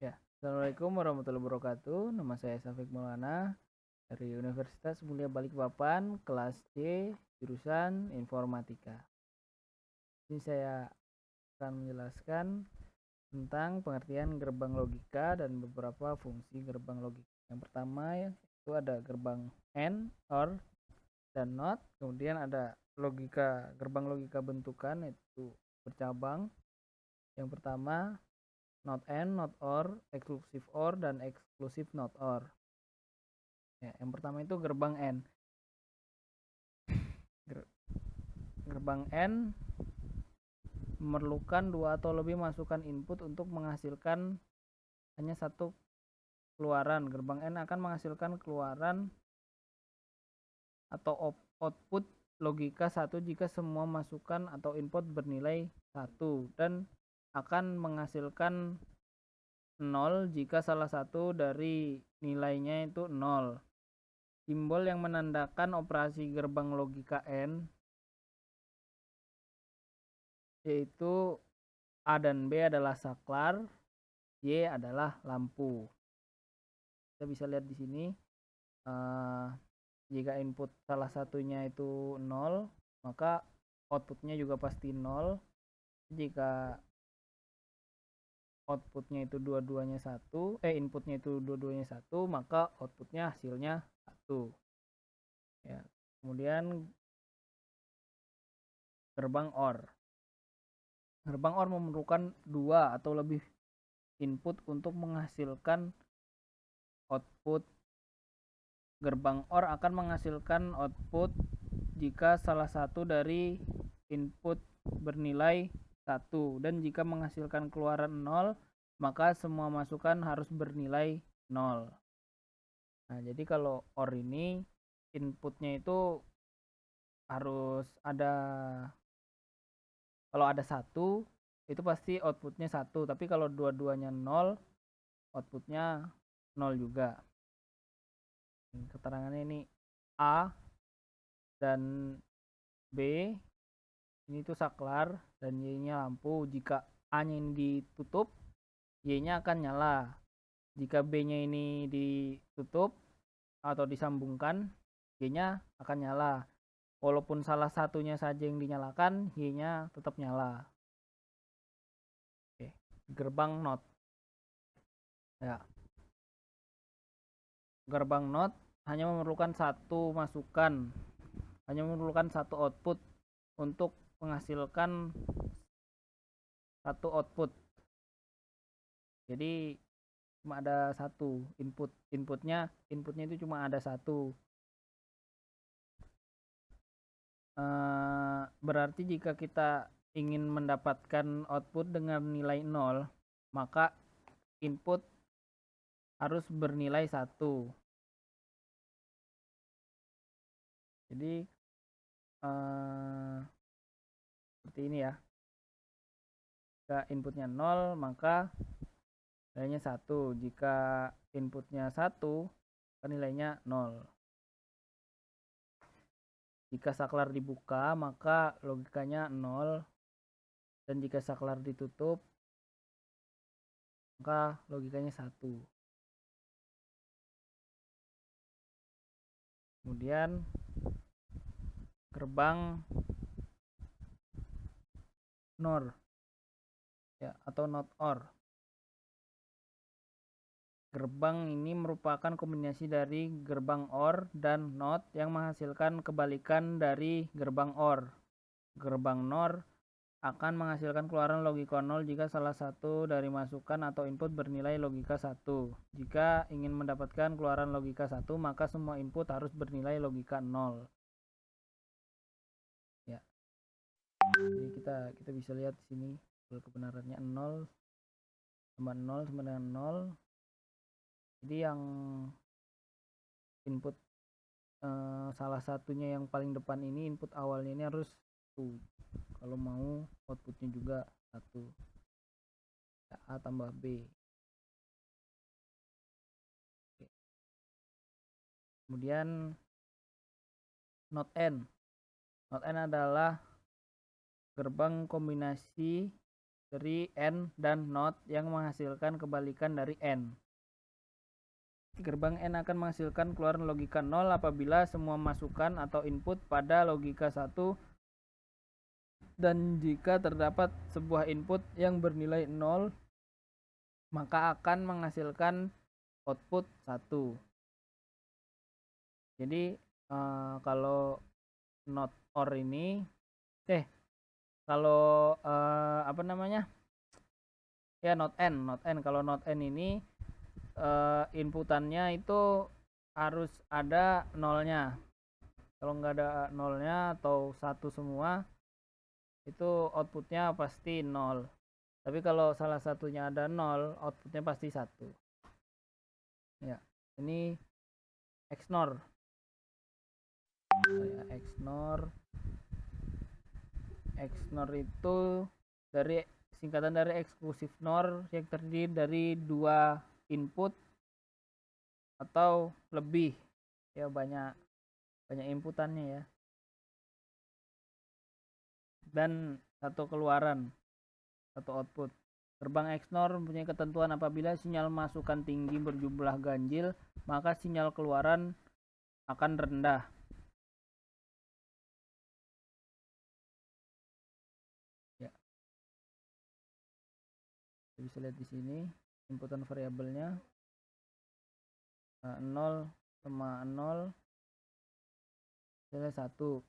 Ya, Assalamualaikum warahmatullahi wabarakatuh. Nama saya Safik Maulana dari Universitas Mulia Balikpapan, kelas C, jurusan Informatika. Ini saya akan menjelaskan tentang pengertian gerbang logika dan beberapa fungsi gerbang logika. Yang pertama itu ada gerbang AND, OR, dan NOT. Kemudian ada gerbang logika bentukan, itu bercabang. Yang pertama not AND, not OR, exclusive OR, dan exclusive not OR. Ya, yang pertama itu gerbang AND. Gerbang AND memerlukan dua atau lebih masukan input untuk menghasilkan hanya satu keluaran. Gerbang AND akan menghasilkan keluaran atau output logika 1 jika semua masukan atau input bernilai 1 dan akan menghasilkan 0 jika salah satu dari nilainya itu 0. Simbol yang menandakan operasi gerbang logika AND yaitu A dan B adalah saklar, Y adalah lampu. Kita bisa lihat di sini, jika input salah satunya itu 0, maka outputnya juga pasti 0. Jika outputnya itu dua-duanya 1, inputnya itu dua-duanya 1, maka outputnya hasilnya 1. Ya. Kemudian gerbang OR. Gerbang OR memerlukan dua atau lebih input untuk menghasilkan output. Gerbang OR akan menghasilkan output jika salah satu dari input bernilai 1 dan jika menghasilkan keluaran 0, maka semua masukan harus bernilai 0. Nah, jadi kalau OR ini inputnya itu harus ada, kalau ada 1 itu pasti outputnya 1, tapi kalau dua-duanya 0, outputnya 0 juga. Keterangannya ini A dan B ini tuh saklar dan Y-nya lampu. Jika A-nya ini ditutup, Y-nya akan nyala. Jika B-nya ini ditutup atau disambungkan, Y-nya akan nyala. Walaupun salah satunya saja yang dinyalakan, Y-nya tetap nyala. Oke. Gerbang NOT. Ya. Gerbang NOT hanya memerlukan satu masukan, hanya memerlukan satu output untuk menghasilkan satu output. Jadi cuma ada satu inputnya itu cuma ada satu. Berarti jika kita ingin mendapatkan output dengan nilai 0, maka input harus bernilai 1. Jadi seperti ini ya. Jika inputnya 0, maka nilainya 1. Jika inputnya 1, nilainya 0. Jika saklar dibuka, maka logikanya 0. Dan jika saklar ditutup, maka logikanya 1. Kemudian gerbang NOR ya, atau not OR. Gerbang ini merupakan kombinasi dari gerbang OR dan NOT yang menghasilkan kebalikan dari gerbang OR. Gerbang NOR akan menghasilkan keluaran logika 0 jika salah satu dari masukan atau input bernilai logika 1. Jika ingin mendapatkan keluaran logika 1, maka semua input harus bernilai logika 0. Ya. Jadi kita bisa lihat di sini kebenarannya 0 sama 0 sama dengan 0. Jadi yang input salah satunya yang paling depan ini, input awalnya ini harus 1. Kalau mau outputnya juga 1. A tambah B. Oke. Kemudian not N. Not N adalah gerbang kombinasi dari N dan NOT yang menghasilkan kebalikan dari N. Gerbang N akan menghasilkan keluaran logika 0 apabila semua masukan atau input pada logika 1 dan jika terdapat sebuah input yang bernilai 0 maka akan menghasilkan output 1. Jadi kalau not or ini kalau apa namanya ya not n kalau not n ini inputannya itu harus ada nolnya. Kalau nggak ada nolnya atau satu semua itu outputnya pasti 0. Tapi kalau salah satunya ada 0 outputnya pasti 1. Ya, ini XNOR. XNOR itu dari singkatan dari eksklusif NOR yang terdiri dari 2 input atau lebih, ya banyak inputannya ya, dan satu keluaran, satu output. Gerbang XNOR mempunyai ketentuan apabila sinyal masukan tinggi berjumlah ganjil maka sinyal keluaran akan rendah. Ya, bisa lihat di sini inputan variabelnya 0 sama 0 hasilnya 1,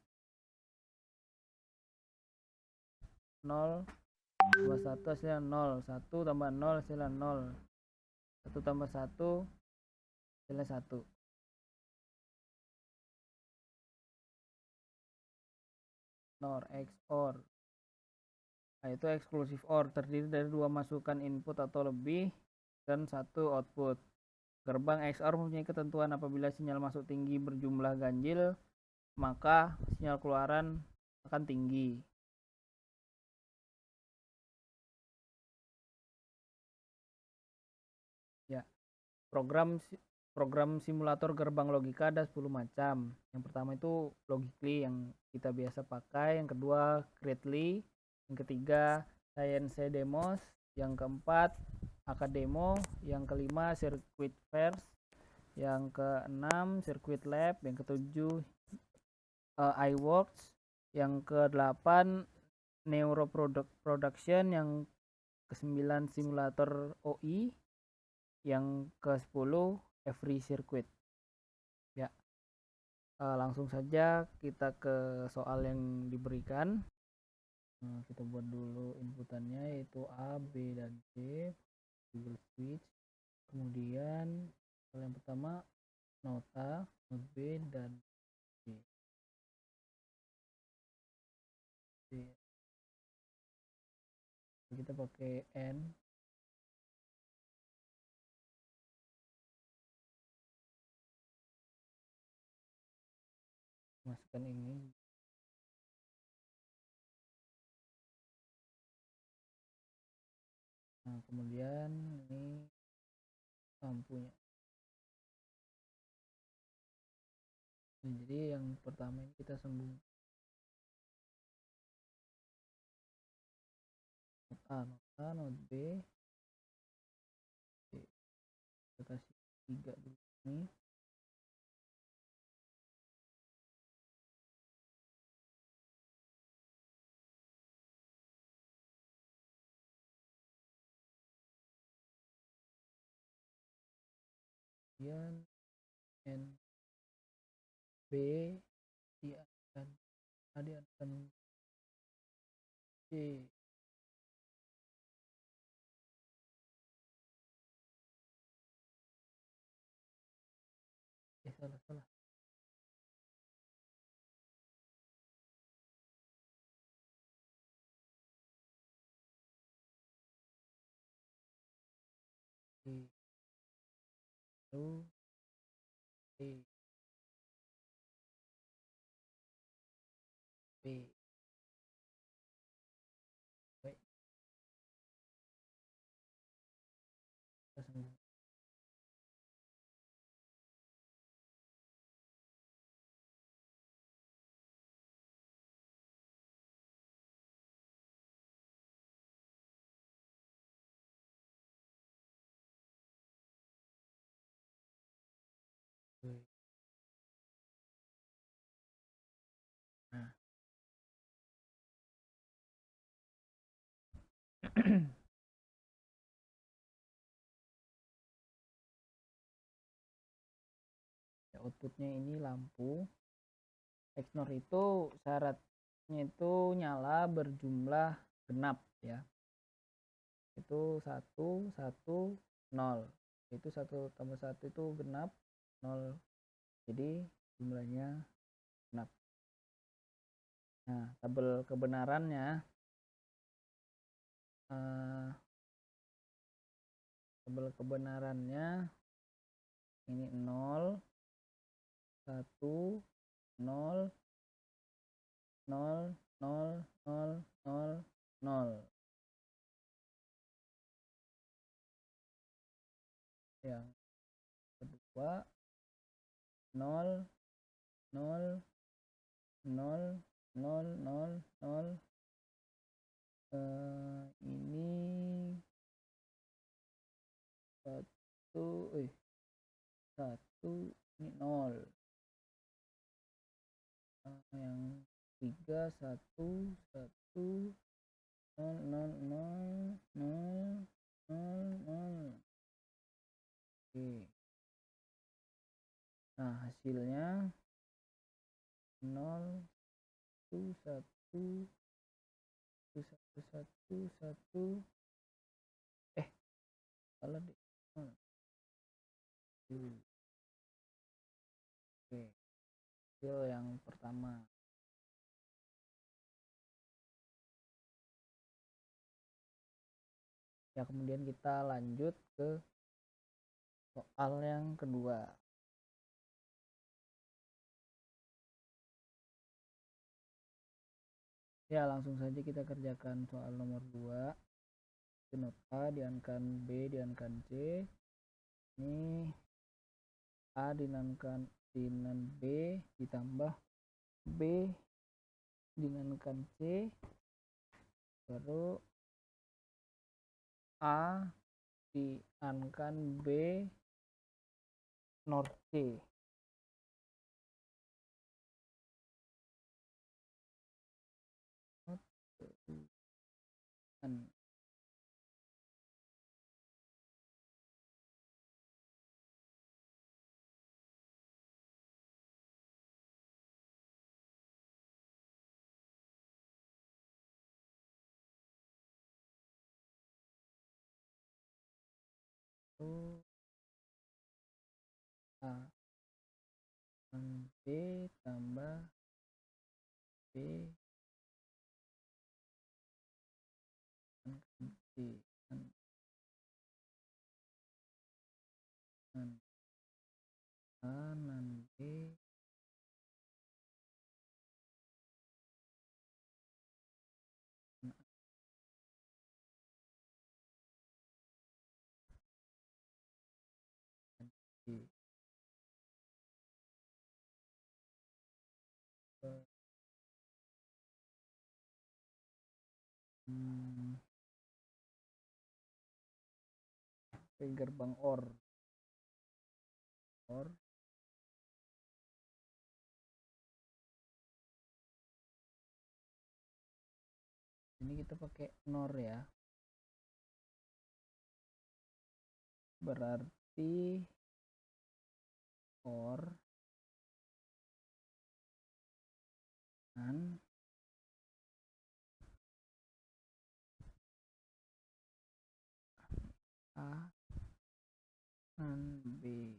0 tambah 1 hasilnya 0, 1 tambah 0 hasilnya 0, 1 tambah 1 hasilnya 1. NOR, XOR. Nah, itu eksklusif OR terdiri dari 2 masukan input atau lebih dan 1 output. Gerbang XOR mempunyai ketentuan apabila sinyal masuk tinggi berjumlah ganjil maka sinyal keluaran akan tinggi. Ya, program simulator gerbang logika ada 10 macam. Yang pertama itu Logically yang kita biasa pakai, yang kedua Greatly, yang ketiga Science-Demos, yang keempat Akademo, yang kelima Circuit First, yang keenam Circuit Lab, yang ketujuh iWorks, yang kedelapan Neuro Production, yang ke-9 simulator OI, yang ke-10 Every Circuit. Ya, langsung saja kita ke soal yang diberikan. Kita buat dulu inputannya yaitu A, B, dan C, Google Switch. Kemudian soal yang pertama nota, not B, dan C. Kita pakai N. Masukkan ini. Nah, kemudian ini lampunya. Nah, jadi yang pertama ini kita sambung nota, not B. Kita kasih 3 dulu ini. Kemudian N B diakan C. Salah. Lalu B. Baik, kita sambung. Ya, outputnya ini lampu. XNOR itu syaratnya itu nyala berjumlah genap ya. Itu 1 1 0. Itu 1 tambah 1 itu genap 0. Jadi jumlahnya genap. Nah, tabel kebenarannya ini 0 1 0 0 0 0 0 0. Yang kedua 0 0 0 0 0 0. Ini 1 ini 0. Yang 3 1 1 0 0 0 0 0 0. Oke. Nah, hasilnya 0 1 1 1 1 1 salah deh. Oke, hasil yang pertama. Ya, kemudian kita lanjut ke soal yang kedua. Ya, langsung saja kita kerjakan soal nomor 2. Not A diankan B diankan C. Ini A dinankan dengan B ditambah B dinankan C, baru A diankan B NOR C. A B tambah B C kanan B C. Gerbang OR ini kita pakai NOR ya, berarti OR dan A dan B.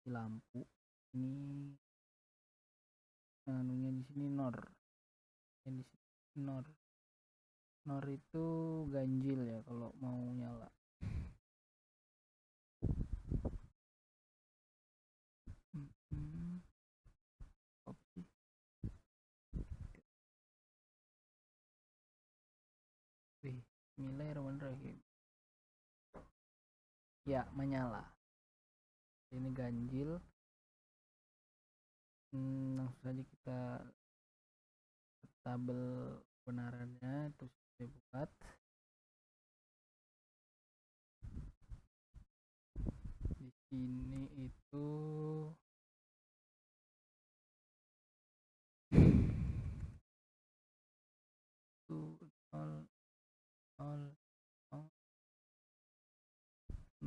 Lampu ini anunya di sini NOR, yang di sini NOR itu ganjil ya kalau mau nyala. Bismillahirrahmanirrahim. Ya, menyala. Ini ganjil. Langsung saja kita tabel kebenarannya, terus saya buat. Di sini itu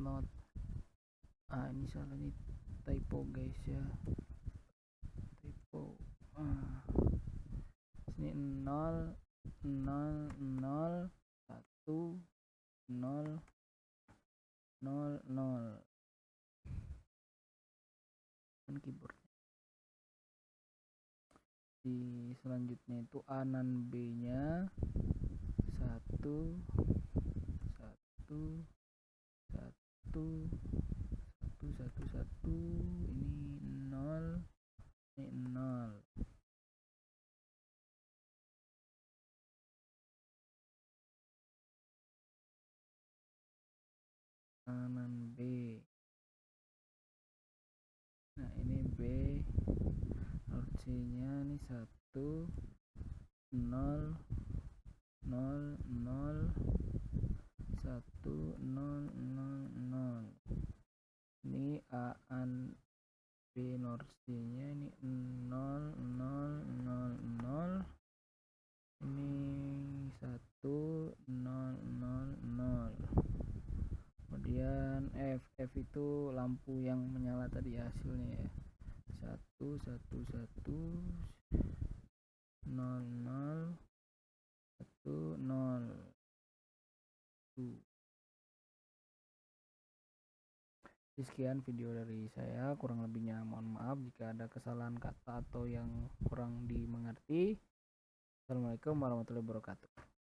not. Ini salah nih, typo guys ya, typo. Sini 0 0 0 1 0 0 0 kan keyboard. Di selanjutnya itu A dan B nya 1 1 1 1 1 1, ini 0, ini 0. Kanan B. Nah ini B, C nya ini 1 0 0 0 1 0 0 0. Ini A an B norc nya ini 0 0 0 0. Ini 1 0 0 0. Kemudian F itu lampu yang menyala tadi hasilnya ya, 1 1 1 0 0 1 0 2. Sekian video dari saya, kurang lebihnya mohon maaf jika ada kesalahan kata atau yang kurang dimengerti. Assalamualaikum warahmatullahi wabarakatuh.